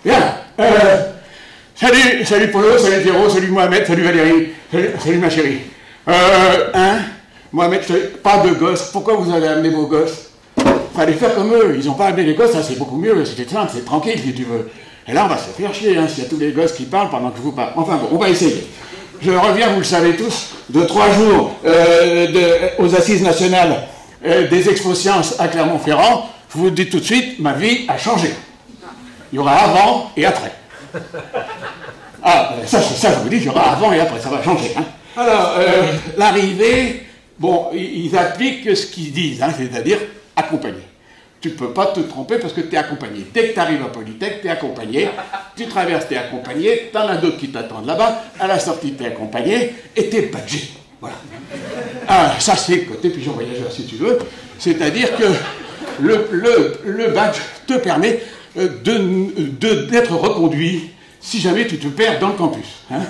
Bien. Salut Polo, salut Pierrot, salut Mohamed, salut Valérie, salut ma chérie. Mohamed, pas de gosses. Pourquoi vous avez amené vos gosses? Fallait faire comme eux. Ils n'ont pas amené les gosses, ça c'est beaucoup mieux. C'était simple, c'est tranquille si tu veux. Et là, on va se faire chier, hein, s'il y a tous les gosses qui parlent pendant que je vous parle. Enfin bon, on va essayer. Je reviens, vous le savez tous, de 3 jours aux Assises nationales des Expo-Sciences à Clermont-Ferrand. Je vous dis tout de suite, ma vie a changé. Il y aura avant et après. Ah, ça je vous dis, il y aura avant et après, ça va changer. Hein. Alors, l'arrivée, bon, ils appliquent ce qu'ils disent, hein, c'est-à-dire accompagner. Tu ne peux pas te tromper parce que tu es accompagné. Dès que tu arrives à Polytech, tu es accompagné. Tu traverses, tu es accompagné. Tu en as d'autres qui t'attendent là-bas. À la sortie, tu es accompagné et tu es badgé. Voilà. Ah, ça, c'est côté pigeon voyageur, si tu veux. C'est-à-dire que le badge te permet d'être reconduit si jamais tu te perds dans le campus. Hein.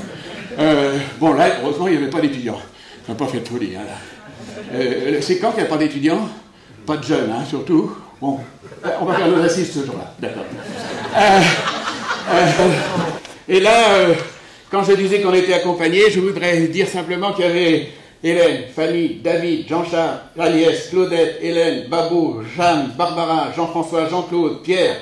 Bon, là, heureusement, il n'y avait pas d'étudiants. Ça n'a pas fait de folie. Hein, c'est quand qu'il n'y a pas d'étudiants? Pas de jeunes, hein, surtout. Bon, on va faire nos assises ce jour-là, d'accord. Et là, quand je disais qu'on était accompagnés, je voudrais dire simplement qu'il y avait Hélène, Fanny, David, Jean-Charles, Aliès, Claudette, Hélène, Babou, Jeanne, Barbara, Jean-François, Jean-Claude, Pierre.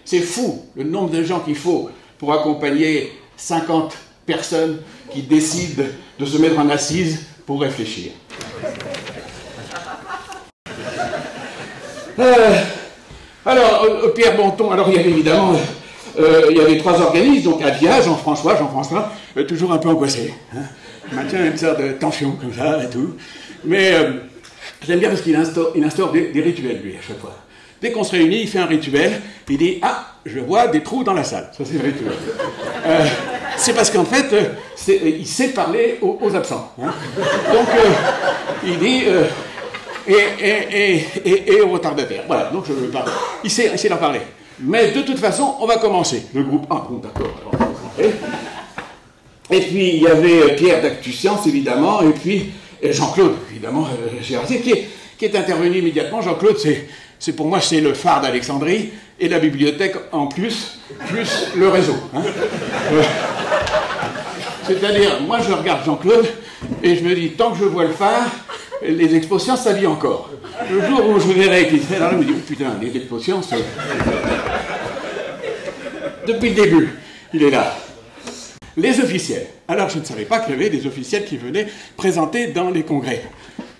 C'est fou le nombre de gens qu'il faut pour accompagner 50 personnes qui décident de se mettre en assise pour réfléchir. Alors, Pierre Bonton, alors il y avait évidemment, il y avait 3 organismes, donc Adia, Jean-François, toujours un peu angoissé, hein, maintient une sorte de tension comme ça et tout, mais j'aime bien parce qu'il instaure des rituels lui à chaque fois. Dès qu'on se réunit, il fait un rituel, il dit « Ah, je vois des trous dans la salle », ça c'est le rituel. C'est parce qu'en fait, il sait parler aux absents, hein. Donc il dit... Et aux retardataires. Voilà, donc je veux parler. Il sait leur parler. Mais de toute façon, on va commencer. Le groupe 1, bon, d'accord. Et puis, il y avait Pierre d'Actu Science, évidemment, et puis Jean-Claude, évidemment, Gérardie, qui est intervenu immédiatement. Jean-Claude, c'est pour moi, c'est le phare d'Alexandrie, et la bibliothèque en plus le réseau. Hein. C'est-à-dire, moi, je regarde Jean-Claude, et je me dis, tant que je vois le phare, les Expo-Sciences, ça vit encore. Le jour où je verrai qu'il serait là, je me dis, oh putain, les Expo-Sciences... Depuis le début, il est là. Les officiels. Alors, je ne savais pas qu'il y avait des officiels qui venaient présenter dans les congrès.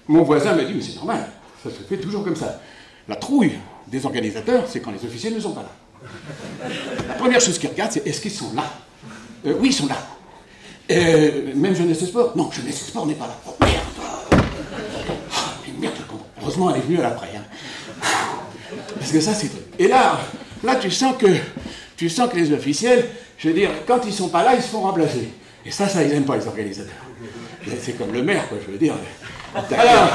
Mon voisin m'a dit, mais c'est normal, ça se fait toujours comme ça. La trouille des organisateurs, c'est quand les officiels ne sont pas là. La première chose qu'ils regardent, c'est est-ce qu'ils sont là? Oui, ils sont là. Même Jeunesse et Sport? Non, Jeunesse et Sport n'est pas là. Oh, merde. Merde, heureusement, elle est venue à l'après. Hein. Parce que ça, c'est... Et là, tu sens que les officiels, je veux dire, quand ils sont pas là, ils se font remplacer. Et ça, ils n'aiment pas, les organisateurs. C'est comme le maire, quoi, je veux dire. Alors,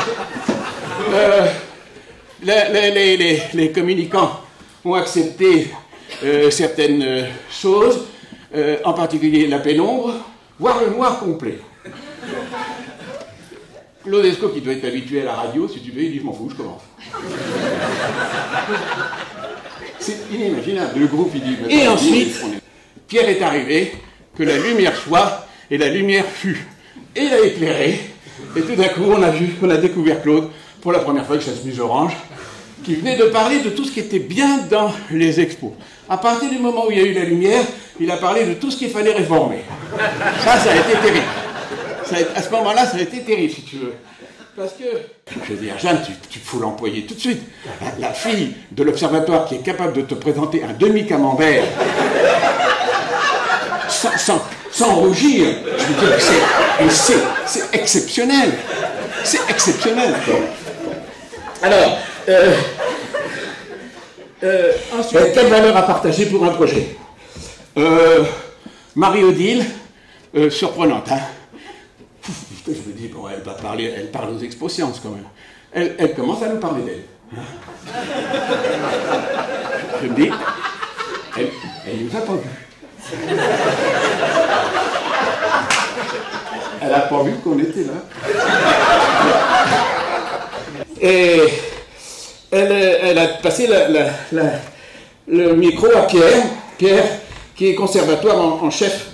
les communicants ont accepté certaines choses, en particulier la pénombre, voire le noir complet. Claude Esco, qui doit être habitué à la radio, si tu veux, il dit « je m'en fous, je commence ». C'est inimaginable, le groupe, il dit « et ensuite, Pierre est arrivé, que la lumière soit, et la lumière fut. Et il a éclairé, et tout d'un coup, on a découvert Claude, pour la première fois avec sa chemise orange, qui venait de parler de tout ce qui était bien dans les expos. À partir du moment où il y a eu la lumière, il a parlé de tout ce qu'il fallait réformer. Ça a été terrible. À ce moment-là, ça a été terrible, si tu veux. Parce que, je veux dire, Jeanne, tu faut l'employer tout de suite. La fille de l'Observatoire qui est capable de te présenter un demi-camembert sans rougir, je veux dire, c'est exceptionnel. C'est exceptionnel. Alors, ensuite, quelle valeur à partager pour un projet? Marie-Odile, surprenante, hein. Je me dis, bon, elle parle aux Expo-Sciences quand même. Elle commence à nous parler d'elle. Je me dis, elle nous a pas vus. Elle n'a pas vu qu'on était là. Et elle a passé le micro à Pierre. Pierre, qui est conservateur en chef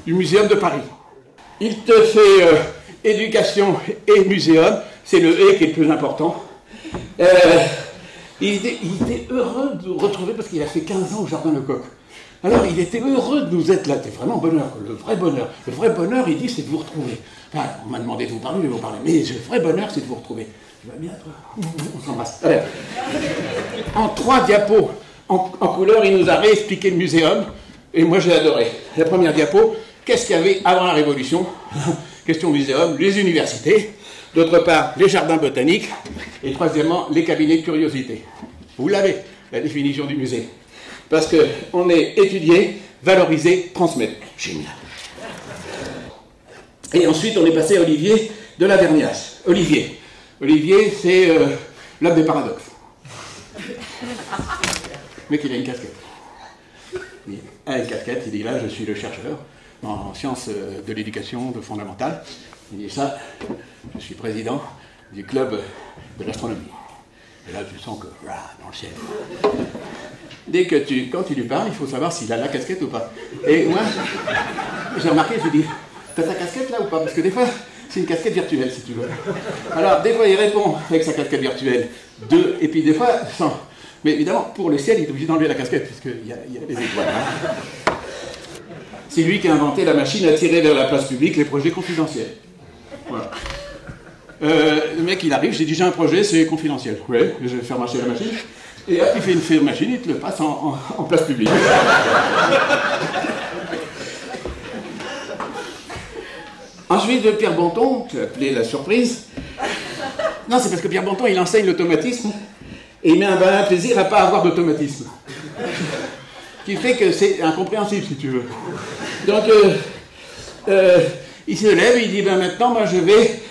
du Muséum de Paris. Il te fait éducation et muséum, c'est le « et » qui est le plus important. Il était heureux de nous retrouver parce qu'il a fait 15 ans au Jardin Lecoq. Alors, il était heureux de nous être là. C'était vraiment bonheur, le vrai bonheur. Le vrai bonheur, il dit, c'est de vous retrouver. Enfin, on m'a demandé de vous parler, je vais vous parler. Mais le vrai bonheur, c'est de vous retrouver. Tu vas bien, toi? On s'embrasse. En 3 diapos, en couleur, il nous a réexpliqué le muséum. Et moi, j'ai adoré. La première diapo, qu'est-ce qu'il y avait avant la Révolution? Question muséum, les universités. D'autre part, les jardins botaniques. Et troisièmement, les cabinets de curiosité. Vous l'avez, la définition du musée. Parce qu'on est étudié, valorisé, transmettre. Génial. Et ensuite, on est passé à Olivier de la Vergnasse. Olivier, c'est l'homme des paradoxes. Le mec, il a une casquette. Il a une casquette, il dit là, je suis le chercheur en sciences de l'éducation fondamentale. Il dit ça, je suis président du club de l'astronomie. Et là, tu sens que, dans le ciel. Quand tu lui parles, il faut savoir s'il a la casquette ou pas. Et moi, j'ai remarqué, je lui dis, t'as ta casquette là ou pas? Parce que des fois, c'est une casquette virtuelle, si tu veux. Alors, des fois, il répond avec sa casquette virtuelle, 2, et puis des fois, sans. Mais évidemment, pour le ciel, il est obligé d'enlever la casquette, puisqu'il y a les étoiles. Hein. C'est lui qui a inventé la machine à tirer vers la place publique les projets confidentiels. Voilà. Le mec, il arrive, j'ai dit, j'ai un projet, c'est confidentiel. Ouais, je vais faire marcher la machine. Et hop, il fait une machine, il te le passe en place publique. Ensuite, Pierre Bonton, tu l'as appelé la surprise. Non, c'est parce que Pierre Bonton, il enseigne l'automatisme et il met un malin plaisir à ne pas avoir d'automatisme. Ce qui fait que c'est incompréhensible, si tu veux. Donc, il se lève et il dit, ben maintenant, moi, je vais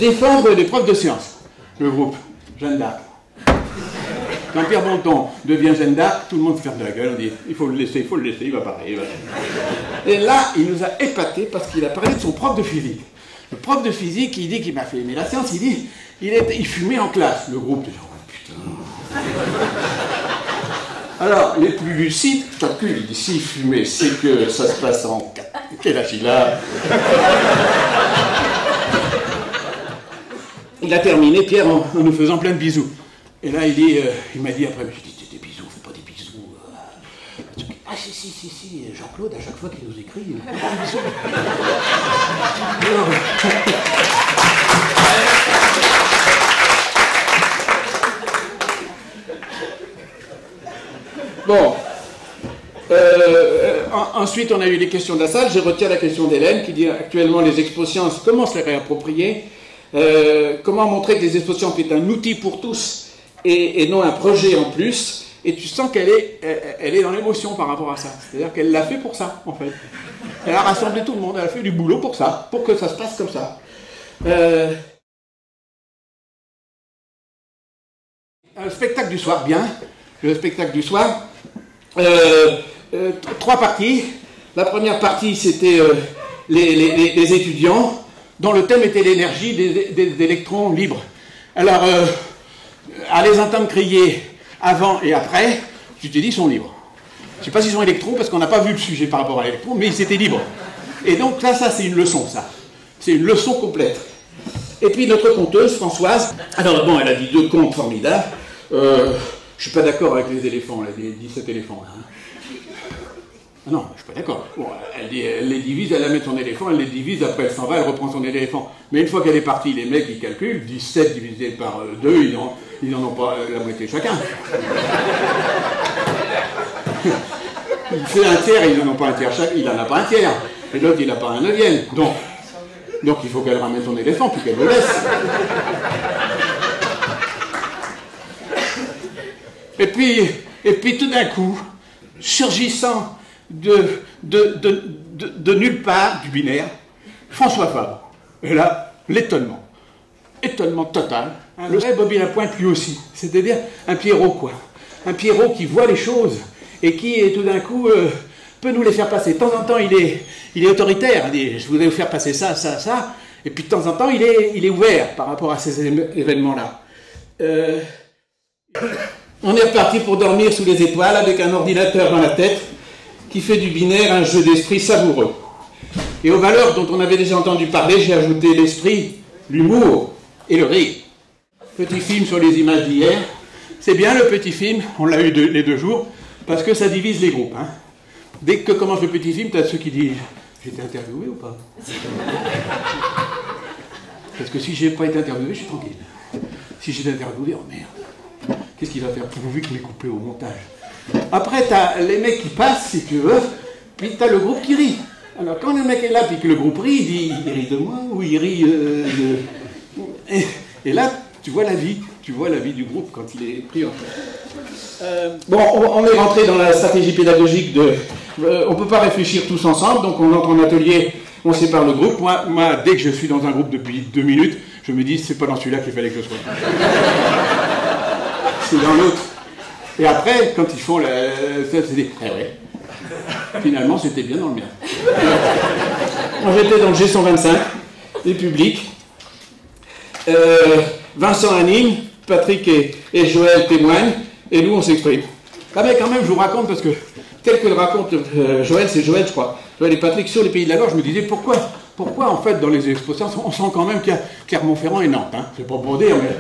défendre les profs de sciences. Le groupe, Jeanne d'Arc. Quand Pierre Bonton devient Jeanne d'Arc, tout le monde se ferme de la gueule, on dit, il faut le laisser, il va parler. Et là, il nous a épatés parce qu'il a parlé de son prof de physique. Le prof de physique, il dit qu'il m'a fait aimer la science, il dit, il fumait en classe, le groupe. Oh, putain. Alors, les plus lucides calculent, il dit, s'il fumait, c'est que ça se passe en... Quel âge il a? Il a terminé, Pierre, en nous faisant plein de bisous. Et là, il m'a dit après, je dis, des bisous, fais pas des bisous. Ah, si, Jean-Claude, à chaque fois qu'il nous écrit, il fait des bisous. Bon. Ensuite, on a eu les questions de la salle. Je retiens la question d'Hélène qui dit actuellement les expositions, comment se les réapproprier, comment montrer que les expositions est un outil pour tous et non un projet en plus. Et tu sens qu'elle est dans l'émotion par rapport à ça. C'est-à-dire qu'elle l'a fait pour ça, en fait. Elle a rassemblé tout le monde, elle a fait du boulot pour ça, pour que ça se passe comme ça. Un spectacle du soir, bien. Le spectacle du soir. 3 parties. La première partie, c'était les étudiants, dont le thème était l'énergie des électrons libres. Alors, à les entendre crier avant et après, tu te dis, ils sont libres. Je ne sais pas s'ils sont électrons, parce qu'on n'a pas vu le sujet par rapport à l'électron, mais ils étaient libres. Et donc là, ça, c'est une leçon, ça. C'est une leçon complète. Et puis, notre conteuse, Françoise, alors bon, elle a dit 2 contes formidables. Je ne suis pas d'accord avec les éléphants, elle a dit 17 éléphants. Hein. Non, je suis pas d'accord. Bon, elle les divise, elle amène son éléphant, elle les divise, après elle s'en va, elle reprend son éléphant. Mais une fois qu'elle est partie, les mecs, ils calculent, 17 divisé par 2, ils n'en ont pas la moitié chacun. Il fait un tiers, ils n'en ont pas un tiers chacun, il n'en a pas un tiers. Et l'autre, il n'a pas un neuvième. Donc il faut qu'elle ramène son éléphant, puis qu'elle le laisse. Et puis tout d'un coup, surgissant de nulle part, du binaire, François Fabre. Et là, l'étonnement. Étonnement total. Le vrai Bobby Lapointe, lui aussi. C'est-à-dire un Pierrot, quoi. Un Pierrot qui voit les choses et qui, tout d'un coup, peut nous les faire passer. De temps en temps, il est autoritaire. Il dit, je voudrais vous faire passer ça, ça, ça. Et puis, de temps en temps, il est ouvert par rapport à ces événements-là. On est reparti pour dormir sous les étoiles avec un ordinateur dans la tête qui fait du binaire un jeu d'esprit savoureux. Et aux valeurs dont on avait déjà entendu parler, j'ai ajouté l'esprit, l'humour et le rire. Petit film sur les images d'hier. C'est bien le petit film, on l'a eu les 2 jours, parce que ça divise les groupes. Hein. Dès que commence le petit film, tu as ceux qui disent « J'ai été interviewé ou pas ?» Parce que si je n'ai pas été interviewé, je suis tranquille. Si j'ai été interviewé, oh merde, qu'est-ce qu'il va faire pourvu que je l'ai coupé au montage? Après, tu as les mecs qui passent, si tu veux, puis tu as le groupe qui rit. Alors quand le mec est là, puis que le groupe rit, il rit de moi, ou il rit de... Et là, tu vois la vie du groupe quand il est pris en fait. Bon, on est rentré dans la stratégie pédagogique de... on ne peut pas réfléchir tous ensemble, donc on entre en atelier, on sépare le groupe. Moi, dès que je suis dans un groupe depuis 2 minutes, je me dis, c'est pas dans celui-là qu'il fallait que je sois. C'est dans l'autre. Et après, quand ils font c'est dit, eh ouais, finalement, c'était bien dans le mien. Moi, j'étais dans le G125, les publics. Vincent anime, Patrick et Joël témoignent, et nous, on s'exprime. Ah mais quand même, je vous raconte, parce que tel que le raconte Joël, c'est Joël, je crois. Joël et Patrick sur les Pays de la Loire, je me disais, pourquoi en fait, dans les expositions, on sent quand même qu'il y a Clermont-Ferrand et Nantes. Hein. C'est pas pour dire, mais...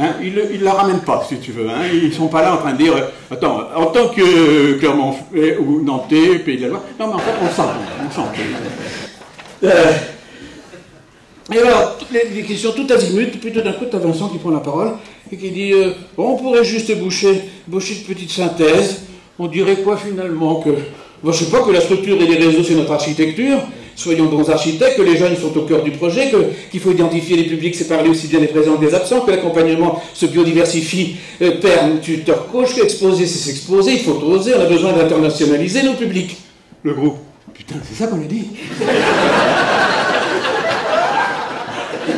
Hein, ils ne la ramènent pas, si tu veux. Hein. Ils ne sont pas là en train de dire, attends, en tant que Clermont ou Nantais, Pays de la Loire, non mais en fait, on sent. Et alors, les questions tout azimut, puis tout d'un coup, tu as Vincent qui prend la parole et qui dit bon, on pourrait juste boucher une petite synthèse. On dirait quoi finalement que, bon, je sais pas, que la structure et les réseaux, c'est notre architecture. Soyons bons architectes, que les jeunes sont au cœur du projet, qu'il faut identifier les publics, séparer aussi bien les présents que les absents, que l'accompagnement se biodiversifie, perd, tuteur, coach, exposer, c'est s'exposer, il faut oser, on a besoin d'internationaliser nos publics. Le groupe, putain, c'est ça qu'on a dit.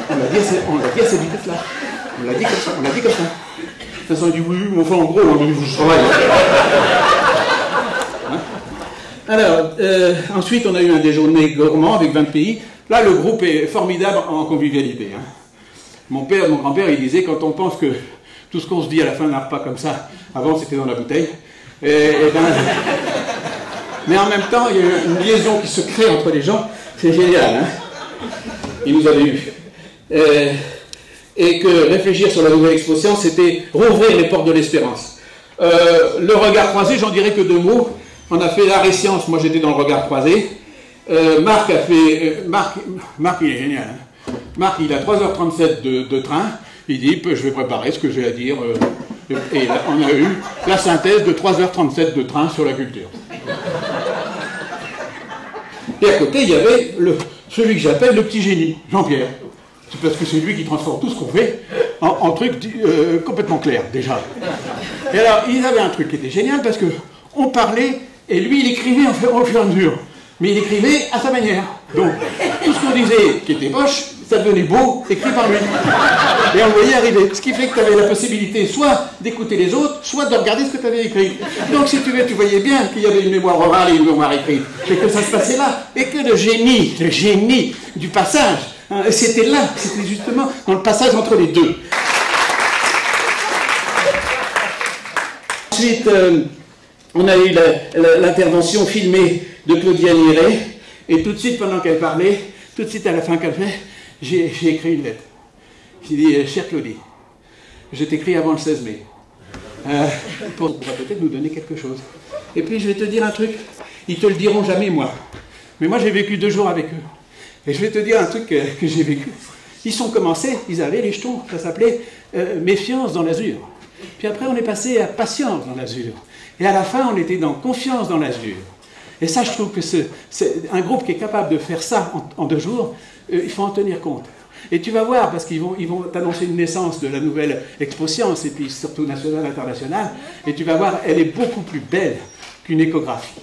On l'a dit à cette vitesse-là. On l'a dit comme ça. De toute façon, il dit oui, mais enfin, en gros, je travaille. Hein? Alors, ensuite, on a eu un déjeuner gourmand avec 20 pays. Là, le groupe est formidable en convivialité. Hein. Mon grand-père, il disait, quand on pense que tout ce qu'on se dit à la fin d'un repas comme ça, avant, c'était dans la bouteille, mais en même temps, il y a une liaison qui se crée entre les gens. C'est génial. Hein. Il nous avait eu. Et que réfléchir sur la nouvelle exposition, c'était rouvrir les portes de l'espérance. Le regard croisé, j'en dirais que 2 mots. On a fait l'art et science, moi j'étais dans le regard croisé. Marc a fait... Marc, il est génial. Hein. Marc, il a 3h37 de train. Il dit, je vais préparer ce que j'ai à dire. Et là, on a eu la synthèse de 3h37 de train sur la culture. Et à côté, il y avait celui que j'appelle le petit génie, Jean-Pierre. C'est parce que c'est lui qui transforme tout ce qu'on fait en truc complètement clair, déjà. Et alors, il avait un truc qui était génial, parce qu'on parlait, et lui, il écrivait au fur et à mesure. Mais il écrivait à sa manière. Donc, tout ce qu'on disait qui était moche, ça devenait beau, écrit par lui. Et on le voyait arriver. Ce qui fait que tu avais la possibilité soit d'écouter les autres, soit de regarder ce que tu avais écrit. Donc, si tu veux, tu voyais bien qu'il y avait une mémoire orale et une mémoire écrite. Et que ça se passait là. Et que le génie du passage, c'était là, c'était justement dans le passage entre les deux. Ensuite, on a eu l'intervention filmée de Claudia Niré, et tout de suite, pendant qu'elle parlait, tout de suite à la fin qu'elle fait, j'ai écrit une lettre. J'ai dit, chère Claudie, je t'écris avant le 16 mai, pour peut-être nous donner quelque chose. Et puis je vais te dire un truc, ils te le diront jamais moi, mais moi j'ai vécu 2 jours avec eux. Et je vais te dire un truc que j'ai vécu. Ils sont commencés, ils avaient les jetons, ça s'appelait méfiance dans l'azur. Puis après, on est passé à patience dans l'azur. Et à la fin, on était dans confiance dans l'azur. Et ça, je trouve que c'est un groupe qui est capable de faire ça en 2 jours, il faut en tenir compte. Et tu vas voir, parce qu'ils vont t'annoncer une naissance de la nouvelle Expo Science, et puis surtout nationale, internationale, et tu vas voir, elle est beaucoup plus belle qu'une échographie.